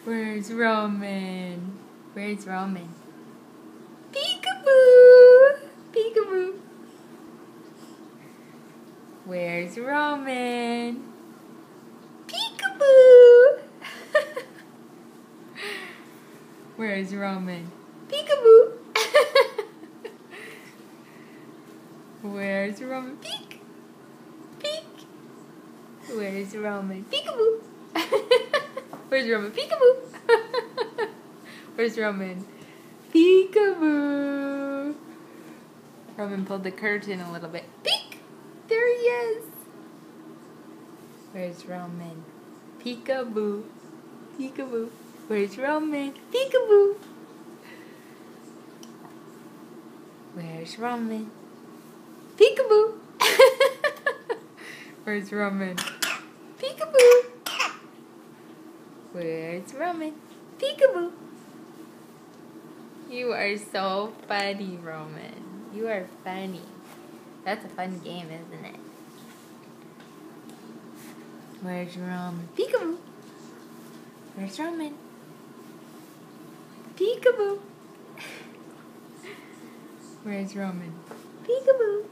Where's Roman? Where's Roman? Peekaboo! Peekaboo! Where's Roman? Peekaboo! Where's Roman? Peekaboo! Where's Roman? Peek! Peek! Where's Roman? Peekaboo! Where's Roman? Peekaboo! Where's Roman? Peekaboo! Roman pulled the curtain a little bit. Peek! There he is! Where's Roman? Peekaboo! Peekaboo! Where's Roman? Peekaboo! Where's Roman? Peekaboo! Where's Roman? Peekaboo! Where's Roman? Peekaboo! You are so funny, Roman. You are funny. That's a fun game, isn't it? Where's Roman? Peekaboo! Where's Roman? Peekaboo! Where's Roman? Peekaboo!